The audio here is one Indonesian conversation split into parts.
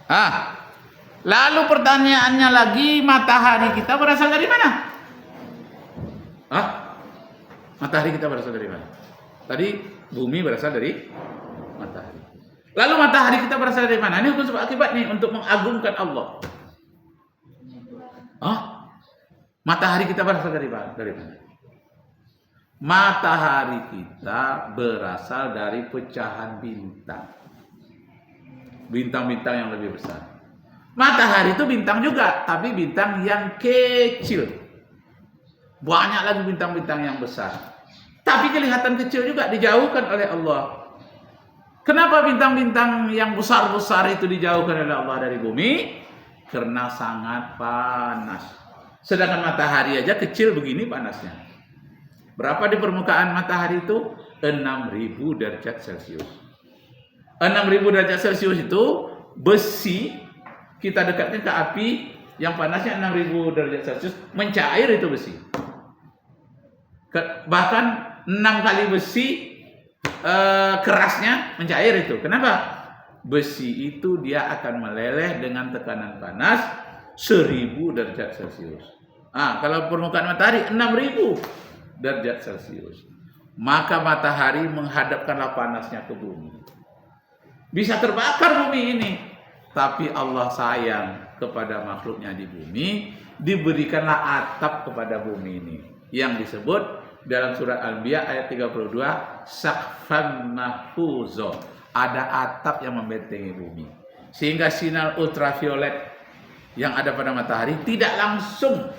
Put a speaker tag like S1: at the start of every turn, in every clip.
S1: Ah, lalu pertanyaannya lagi, matahari kita berasal dari mana? Ah, matahari kita berasal dari mana? Tadi bumi berasal dari matahari. Lalu matahari kita berasal dari mana? Ini hukum sebab akibat nih untuk mengagungkan Allah. Ah, matahari kita berasal dari mana? Matahari kita berasal dari pecahan bintang. Bintang-bintang yang lebih besar. Matahari itu bintang juga, tapi bintang yang kecil. Banyak lagi bintang-bintang yang besar. Tapi kelihatan kecil juga, dijauhkan oleh Allah. Kenapa bintang-bintang yang besar-besar itu dijauhkan oleh Allah dari bumi? Karena sangat panas. Sedangkan matahari aja kecil begini panasnya. Berapa di permukaan matahari itu? 6.000 derajat Celcius. 6.000 derajat Celcius itu besi, kita dekatkan ke api yang panasnya 6.000 derajat Celcius, mencair itu besi. Bahkan 6 kali besi kerasnya mencair itu. Kenapa? Besi itu dia akan meleleh dengan tekanan panas 1.000 derajat Celcius. Kalau permukaan matahari 6.000 derajat Celcius. Maka matahari menghadapkanlah panasnya ke bumi. Bisa terbakar bumi ini. Tapi Allah sayang kepada makhluknya di bumi, diberikanlah atap kepada bumi ini. Yang disebut dalam surat Al-Anbiya ayat 32, Saqfan mahfuzo. Ada atap yang membentengi bumi. Sehingga sinar ultraviolet yang ada pada matahari tidak langsung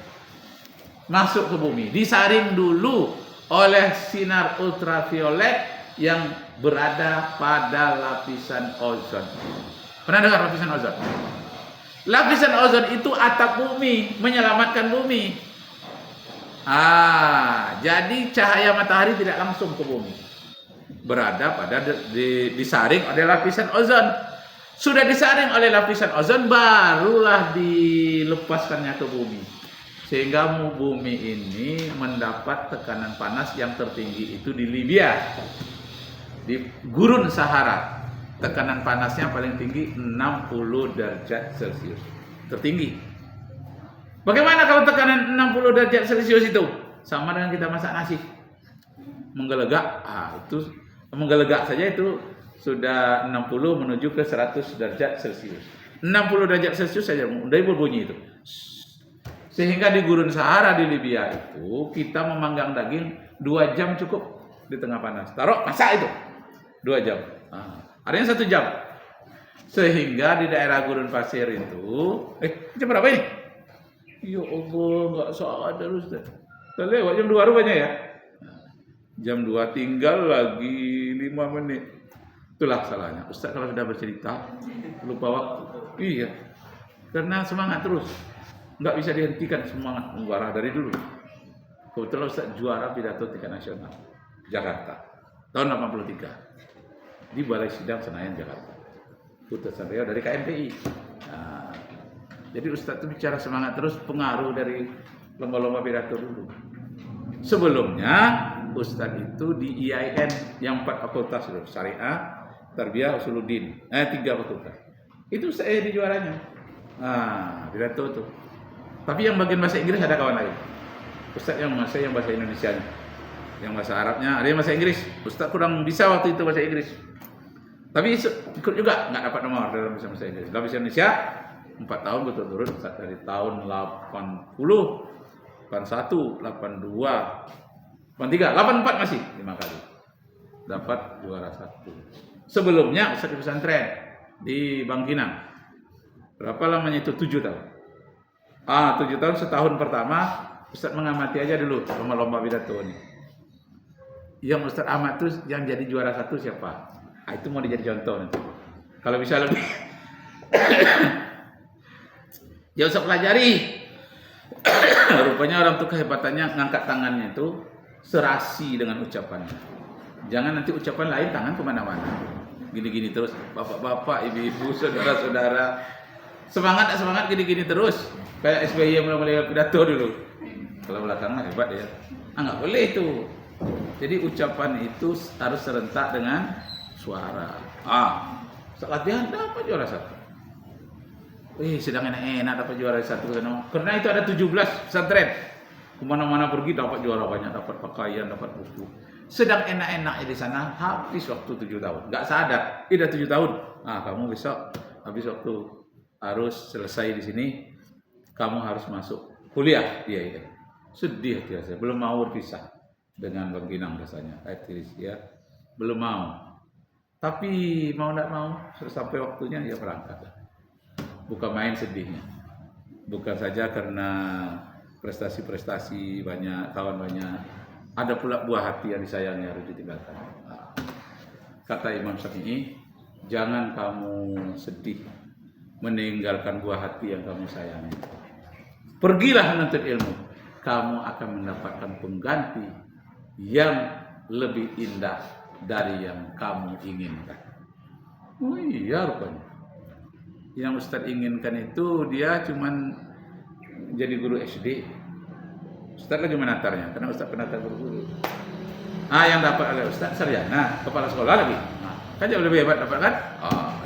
S1: masuk ke bumi. Disaring dulu oleh sinar ultraviolet yang berada pada lapisan ozon. Pernah dengar lapisan ozon? Lapisan ozon itu atap bumi, menyelamatkan bumi. Jadi cahaya matahari tidak langsung ke bumi. Berada pada disaring oleh lapisan ozon. Sudah disaring oleh lapisan ozon, barulah dilepaskannya ke bumi. Sehingga bumi ini mendapat tekanan panas yang tertinggi itu di Libya. Di Gurun Sahara, tekanan panasnya paling tinggi 60 derajat Celcius. Tertinggi. Bagaimana kalau tekanan 60 derajat Celcius itu? Sama dengan kita masak nasi. Menggelegak, itu menggelegak saja itu sudah 60 menuju ke 100 derajat Celcius. 60 derajat Celcius saja udah berbunyi itu. Sehingga di Gurun Sahara di Libya itu kita memanggang daging 2 jam cukup di tengah panas. Taruh masak itu 2 jam. Artinya 1 jam. Sehingga di daerah Gurun Pasir itu, jam berapa ini? Ya Allah, nggak sadar Ustaz. Lewat jam 2 rupanya ya. Jam 2 tinggal lagi 5 menit. Itulah salahnya. Ustaz kalau sudah bercerita lupa waktu. Iya. Karena semangat terus. Nggak bisa dihentikan semangat juara dari dulu. Kebetulan Ustaz juara pidato tingkat nasional Jakarta tahun 83 di Balai Sidang Senayan Jakarta. Putusan beliau dari KMPI. Jadi Ustaz itu bicara semangat terus, pengaruh dari lomba-lomba pidato dulu. Sebelumnya Ustaz itu di IAIN yang 4 fakultas dulu, Syariah, Tarbiyah, Usuluddin, 3 fakultas. Itu saya di juaranya. Pidato tuh. Tapi yang bagian bahasa Inggris ada kawan lain. Ustaz yang bahasa Indonesia, yang bahasa Arabnya, ada yang bahasa Inggris. Ustaz kurang bisa waktu itu bahasa Inggris. Tapi ikut juga, nggak dapat nomor dalam bahasa Inggris. Dalam bahasa Indonesia 4 tahun berturut-turut, Ustaz dari tahun 80, 81, 82, 83, 84 masih 5 kali dapat juara 1. Sebelumnya Ustaz di pesantren di Bangkinang. Berapa lamanya itu? 7 tahun. 7 tahun, setahun pertama Ustaz mengamati aja dulu lomba-lomba pidato ini. Yang Ustaz amat tuh yang jadi juara 1 siapa? Itu mau dijadi contoh nanti. Kalau bisa lebih ya usah pelajari. Rupanya orang tuh kehebatannya ngangkat tangannya itu serasi dengan ucapannya. Jangan nanti ucapan lain tangan kemana-mana. Gini-gini terus, bapak-bapak, ibu-ibu, saudara-saudara. Semangat gini-gini terus. Kayak SBY yang mulai pidato dulu. Kalau belakangan hebat ya. Nggak boleh itu. Jadi ucapan itu harus serentak dengan suara. Latihan dapat juara 1. sedang enak-enak dapat juara satu karena itu ada 17 pesantren. Kemana-mana pergi dapat juara banyak, dapat pakaian, dapat buku. Sedang enak-enaknya di sana habis waktu 7 tahun. Nggak sadar, udah 7 tahun. Kamu besok habis waktu harus selesai di sini, kamu harus masuk kuliah. Iya. Sedih hati saya, belum mau berpisah dengan Bang Ginang rasanya. Ya, belum mau. Tapi mau tidak mau, sampai waktunya ya berangkat. Bukan main sedihnya. Bukan saja karena prestasi-prestasi banyak, kawan banyak. Ada pula buah hati yang disayangi harus ditinggalkan. Kata Imam Syafi'i, jangan kamu sedih meninggalkan buah hati yang kamu sayangi. Pergilah menuntut ilmu, kamu akan mendapatkan pengganti yang lebih indah dari yang kamu inginkan. Oh iya rupanya. Yang Ustadz inginkan itu dia cuman jadi guru SD. Ustadz lagi menatarnya, karena Ustadz penatar guru-guru. Yang dapat oleh Ustadz sarjana, kepala sekolah lagi. Kan jauh lebih hebat dapat kan?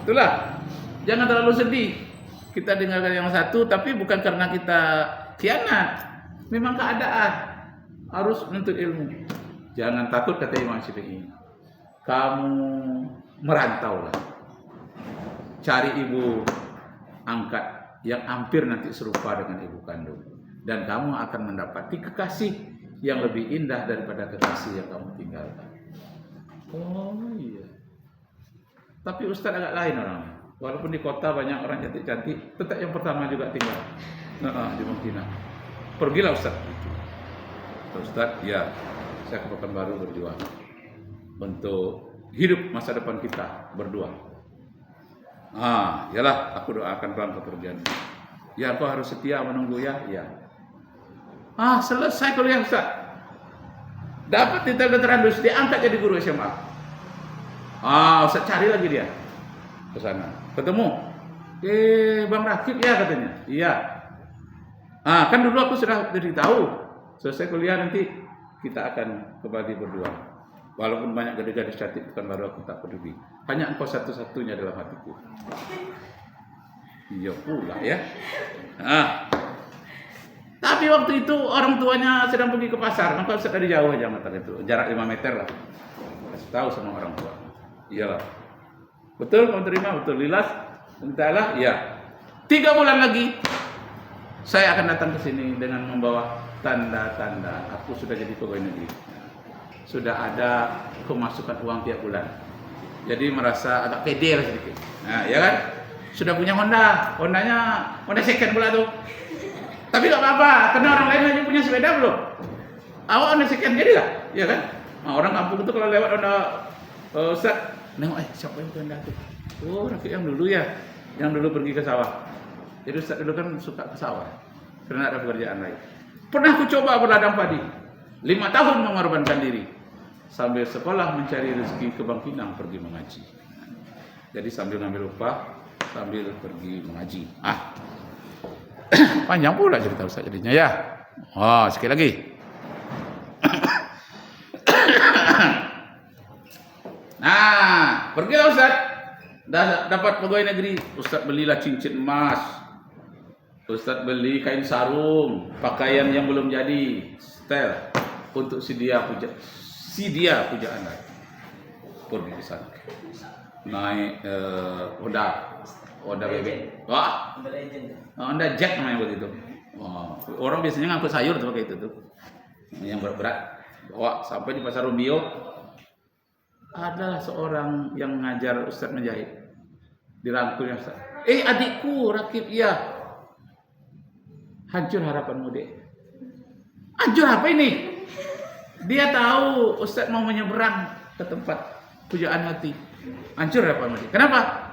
S1: Itulah. Jangan terlalu sedih. Kita dengarkan yang satu, tapi bukan karena kita khianat. Memang keadaan harus menuntut ilmu. Jangan takut, kata Imam Syafi'i. Kamu merantau lah. Cari ibu angkat yang hampir nanti serupa dengan ibu kandung. Dan kamu akan mendapati kekasih yang lebih indah daripada kekasih yang kamu tinggalkan. Oh iya. Tapi Ustadz agak lain orangnya. Walaupun di kota banyak orang cantik-cantik, tetap yang pertama juga tinggal. Di Mungkina. Pergilah Ustadz. Ustadz, ya, saya ke Pekanbaru berjuang untuk hidup masa depan kita berdua. Yalah, aku doakan Bang pekerjaan. Ya, kau harus setia menunggu ya. Ya. Selesai kuliah Ustaz. Dapat titel terandus, diangkat jadi guru SMA. Ustaz cari lagi dia ke sana. Ketemu. Bang Rakib ya katanya. Iya. Kan dulu aku sudah beritahu. Selesai kuliah nanti kita akan kembali berdua. Walaupun banyak gadis-gadis cantik bukan baru aku tak peduli. Hanya engkau satu-satunya dalam hatiku. Iya pula ya. Tapi waktu itu orang tuanya sedang pergi ke pasar. Maka Ustaz dari jauh aja mata itu. Jarak 5 meter lah. Kasih tahu sama orang tua. Iyalah. Betul kamu terima? Betul. Lilas? Entahlah. Iya. 3 bulan lagi saya akan datang ke sini dengan membawa tanda-tanda aku sudah jadi pegawai negeri. Sudah ada kemasukan uang tiap bulan. Jadi merasa agak pede lah sedikit. Ya kan? Sudah punya Honda. Honda second pula tuh. Tapi gak apa-apa, karena orang lain aja punya sepeda belum. Awak Honda second jadi lah, ya kan? Orang kampung itu kalau lewat Honda Ustaz, nengok siapa yang Honda tuh? Rakib yang dulu ya, yang dulu pergi ke sawah. Jadi Ustaz dulu kan suka ke sawah, karena ada pekerjaan lain. Pernah aku coba berladang padi, 5 tahun mengorbankan diri, sambil sekolah mencari rezeki ke Bang Kinang pergi mengaji. Jadi sambil ngambil upah, sambil pergi mengaji. Panjang pula cerita Ustaz jadinya ya. Sekali lagi. Pergilah Ustaz. Dapat pegawai negeri. Ustaz belilah cincin emas. Ustaz beli kain sarung, pakaian yang belum jadi, setel untuk si dia pujaan. Pergi ke sana. Naik Honda bebek. Honda Jack namanya waktu itu. Orang biasanya ngangkut sayur tuh kayak itu tuh. Yang berat-berat. Bawa sampai di Pasar Rumbio. Ada seorang yang ngajar Ustaz menjahit. Dirangkulnya Ustaz. Adikku Rakib, iya. Hancur harapanmu, Dek. Hancur apa ini? Dia tahu Ustaz mau menyeberang ke tempat pujaan hati. Hancur harapanmu, Dek. Kenapa?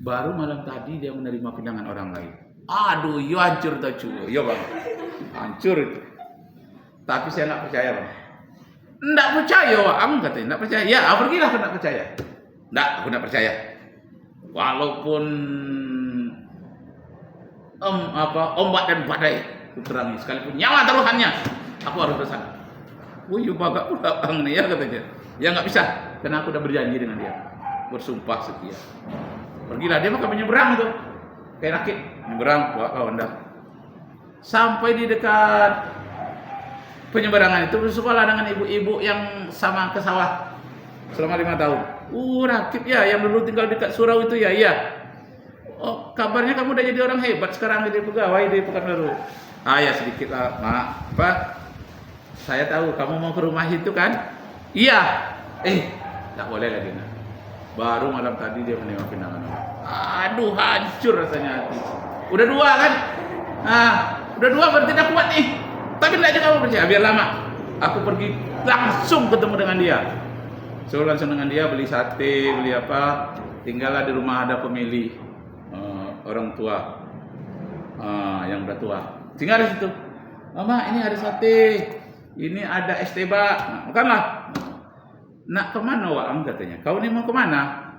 S1: Baru malam tadi dia menerima pinangan orang lain. Aduh, hancur tuh cuy. Iya bang, hancur itu. Tapi saya nggak percaya bang. Nggak percaya bang, katanya nggak percaya. Ya, pergilah aku nggak percaya. Aku nggak percaya. Walaupun ombak dan badai kuterangi, sekalipun nyawa taruhannya, aku harus bersama. Bagak pula bang nih ya katanya. Ya nggak bisa, karena aku udah berjanji dengan dia, bersumpah setia. Pergilah dia maka menyeberang itu. pakai rakit, nyebrang bawa ke Honda. Sampai di dekat penyeberangan itu bersekolah dengan ibu-ibu yang sama ke sawah selama 5 tahun. Rakit ya, yang dulu tinggal dekat surau itu ya, iya. Oh, kabarnya kamu udah jadi orang hebat sekarang, jadi pegawai di Pekanbaru. Ya sedikit lah, Mak. Pak, saya tahu kamu mau ke rumah itu kan? Iya. Tak boleh lagi, nak. Baru malam tadi dia menerima pinangan. Aduh, hancur rasanya hati. Udah 2 kan? Udah 2 berarti dah kuat nih. Tapi tidak aja kamu percaya, biar lama. Aku pergi langsung ketemu dengan dia. So langsung dengan dia beli sate, beli apa. Tinggallah di rumah ada pemilih orang tua yang udah tua. Tinggal di situ. Mama, ini ada sate, ini ada es teh bak. Makanlah. Nak kemana Waang katanya? Kau ini mau kemana?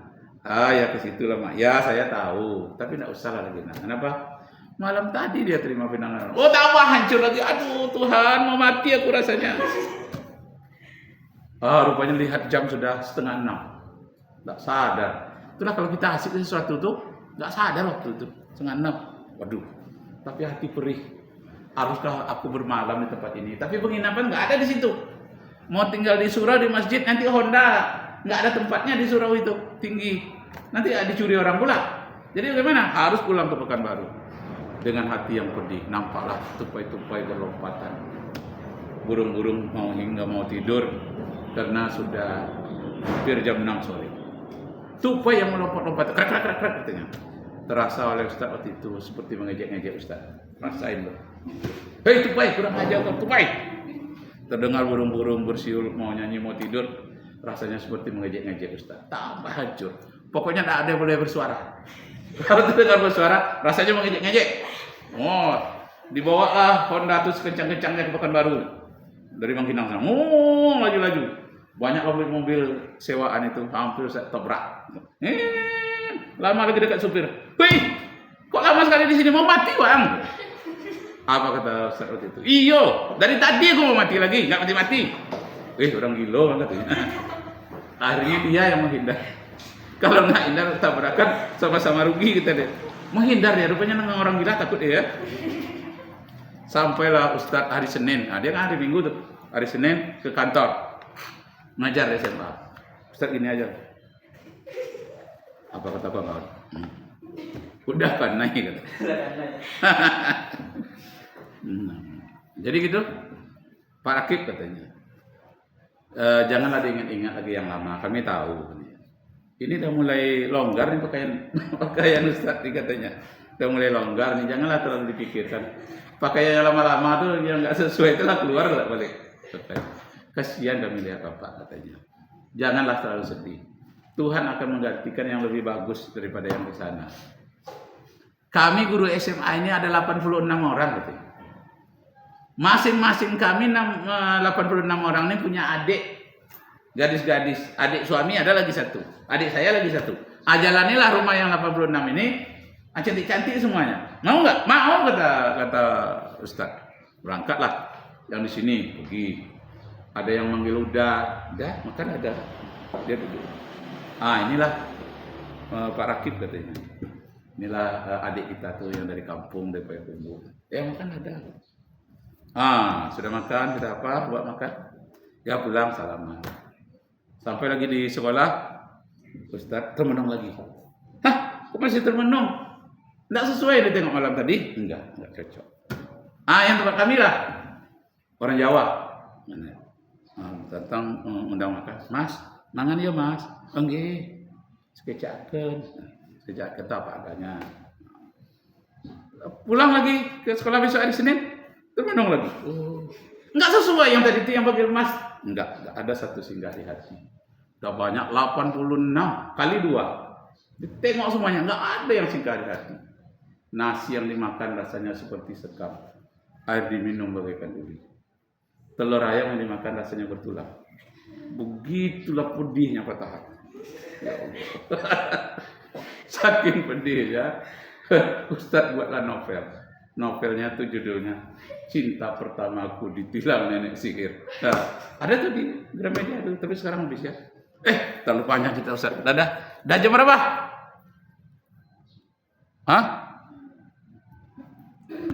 S1: Ya ke situ lah Mak. Ya saya tahu, tapi tidak usah lah lagi. Kenapa? Malam tadi dia terima pinangan. Tambah hancur lagi. Aduh Tuhan, mau mati aku rasanya. Rupanya lihat jam sudah 5:30. Tidak sadar. Itulah kalau kita asik sesuatu tuh, tidak sadar waktu itu 5:30. Waduh, tapi hati perih. Haruskah aku bermalam di tempat ini? Tapi penginapan nggak ada di situ. Mau tinggal di surau di masjid, nanti Honda nggak ada tempatnya di surau itu, tinggi. Nanti dicuri orang pula. Jadi bagaimana? Harus pulang ke Pekanbaru. Dengan hati yang pedih, nampaklah tupai-tupai berlompatan. Burung-burung hingga mau tidur karena sudah hampir jam 6 sore. Tupai yang melompat-lompat, krak katanya. Terasa oleh Ustaz waktu itu seperti mengejek-ngejek Ustaz. Rasain loh. Hei tupai, kurang ajar kau tupai. Terdengar burung-burung bersiul mau nyanyi mau tidur. Rasanya seperti mengejek-ngejek Ustaz. Tambah hancur. Pokoknya tidak ada yang boleh bersuara. Kalau terdengar bersuara, rasanya mengejek-ngejek. Dibawalah Honda itu sekencang-kencangnya ke Pekanbaru. Dari Bangkinang sana. Laju-laju. Banyak mobil-mobil sewaan itu hampir saya tabrak. Lama lagi dekat supir. Wih, kok lama sekali di sini, mau mati Bang? Apa kata Ustaz waktu itu? Iyo, dari tadi aku mau mati lagi, nggak mati-mati. Orang gila Bang katanya. Akhirnya dia yang menghindar. Kalau nggak hindar tabrakan sama-sama rugi kita deh. Menghindar ya, rupanya dengan orang gila takut ya. Sampailah Ustadz hari Senin. Dia kan hari Minggu tuh. Hari Senin ke kantor. Ngajar SMA. Ustadz gini aja. Apa kata kawan? Udah kan naik kata. Jadi gitu. Pak Rakib katanya. Janganlah diingat-ingat lagi yang lama. Kami tahu. Ini udah mulai longgar nih pakaian Ustaz nih katanya. Udah mulai longgar nih, janganlah terlalu dipikirkan. Pakaian yang lama-lama tuh yang nggak sesuai itulah keluar lah balik. Kasihan kami lihat Bapak katanya. Janganlah terlalu sedih. Tuhan akan menggantikan yang lebih bagus daripada yang di sana. Kami guru SMA ini ada 86 orang katanya. Masing-masing kami 86 orang ini punya adik. Gadis-gadis, adik suami ada lagi 1, adik saya lagi 1. Jalanilah rumah yang 86 ini, cantik-cantik semuanya. Mau nggak? Mau kata Ustaz. Berangkatlah. Yang di sini pergi. Ada yang manggil udah makan ada. Dia duduk. Inilah Pak Rakib katanya. Inilah adik kita tuh yang dari kampung dari Payakumbuh. Makan ada. Sudah makan, sudah apa? Buat makan. Ya pulang salaman. Sampai lagi di sekolah, Ustaz termenung lagi. Kok masih termenung? Tidak sesuai dia tengok malam tadi? Enggak cocok. Yang tempat kami lah. Orang Jawa. Datang undang makan. Mas, mangan ya Mas. Enggak. Sekecaken apa adanya. Pulang lagi ke sekolah besok hari Senin, termenung lagi. Enggak sesuai yang tadi itu yang panggil Mas. Enggak ada satu singgah di hati. Udah banyak 86 kali 2. Ditengok semuanya, enggak ada yang singgah di hati. Nasi yang dimakan rasanya seperti sekam. Air diminum bagaikan uli. Telur ayam yang dimakan rasanya bertulang. Begitulah pedihnya patah hati. Ya Allah. Saking pedih ya. Ustadz buatlah novel. Novelnya tuh judulnya Cinta Pertamaku Ditilang Nenek Sihir. Ada tuh di Gramedia tuh, tapi sekarang habis ya. Terlalu panjang kita Ustaz. Dah jam berapa?